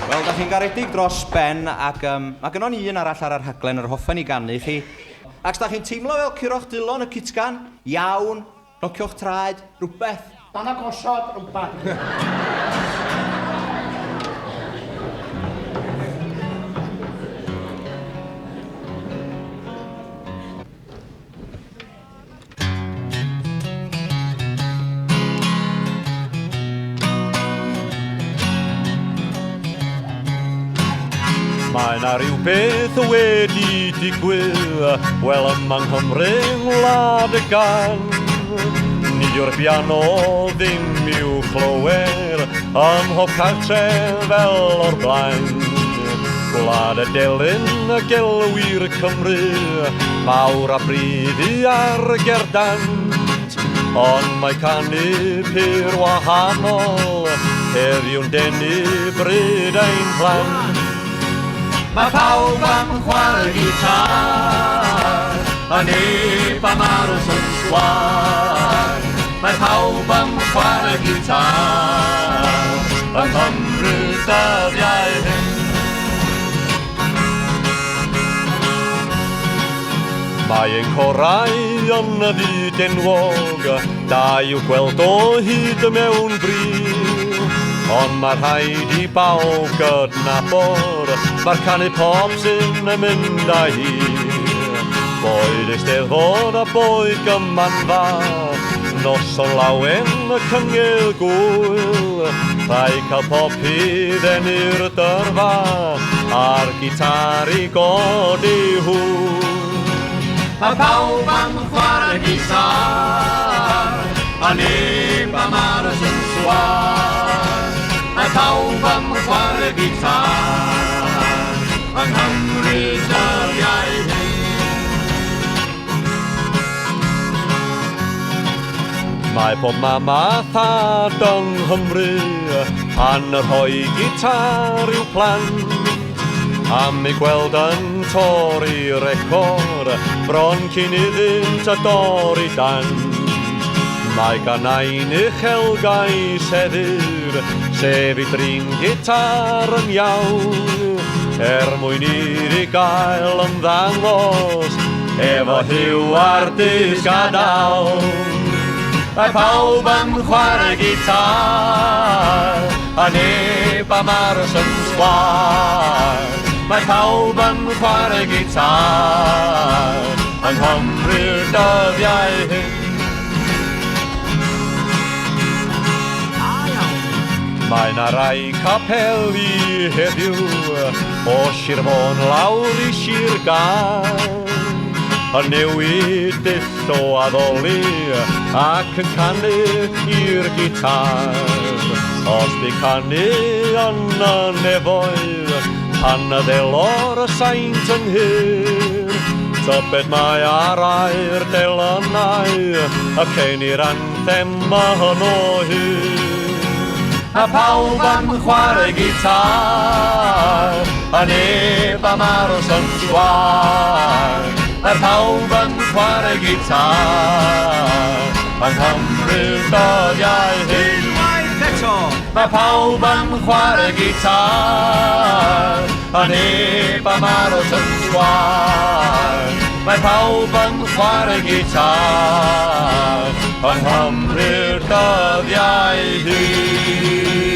Wel, da chi'n garedig dros ben ac mae gynnon ni un arall ar yr rhaglen yr hoffen I gannu chi. Ac da chi'n teimlo fel curoch dylon y cytgan, iawn, nociwch traed, rhywbeth. Dana gosod rhywbeth. Mae 'na rywbeth wedi digwydd, wel yma yng Nghymru ngwlad y gan. Nid yw'r piano ddim i'w clywed ym mhob cartref fel o'r blaen. Gwlad y delyn y gelwir Cymru, mawr a bryddi ar gerdant. Ond mae canu pyr wahanol, heddiw'n denu bryd ein plant. Mae pawb am chwarae gitar, a neb am aros yn sgwar. Mae pawb am chwarae gitar, yng Nghymru dyddiau hyn. Mae ein corau yn y byd enwog, da i'w gweld o hyd mewn bryd. Ond mae rhaid I bawb gydnabod, mae'r canu pop sy'n mynd â hi. Boed Eisteddfod a boed Gymanfa, noson lawen y cyngil gwyl. Rhaid cael popydd enni'r dyrfa, a'r gitar I godi hwyl. Mae pawb am chwarae gitar, a neb am aros yn swar. Mae pawb am chwarae gitar, yng Nghymru dyddiau hyn. Mae pob mama thad yng Nghymru, pan yr hoi gitar i'w plant. Am ei gweld yn torri record, bron cyn iddynt y dorri dan. Mae gan ein uchelgau seddur, sef I drin gitar yn iawn. Mwyn iddi gael ymddangos, efo hiw ar disg a dawn. Mae pawb am chwarae gitar, a neb am aros yn sgwar. Mae pawb am chwarae gitar, yng Nghymru'r dyddiau hyn. Mae 'na rai capeli heddiw, o Sir Fôn lawr I Sir Gâr. Yn newid dull o addoli, ac yn canu i'r gitar. Os di canu yn y nefoedd, pan y ddelor y saint yn hyr. Tybed mae ar air delynau, y cenir anthem hyn o hir. Mae pawb am chwarae gitar, a neb am aros yn sgwar. Mae pawb am chwarae gitar, yng Nghymru'r dyddiau hyn. Unwaith eto! Mae pawb am chwarae gitar, a neb am aros yn sgwar. Mae pawb am chwarae gitar, yng Nghymru'r dyddiau hyn.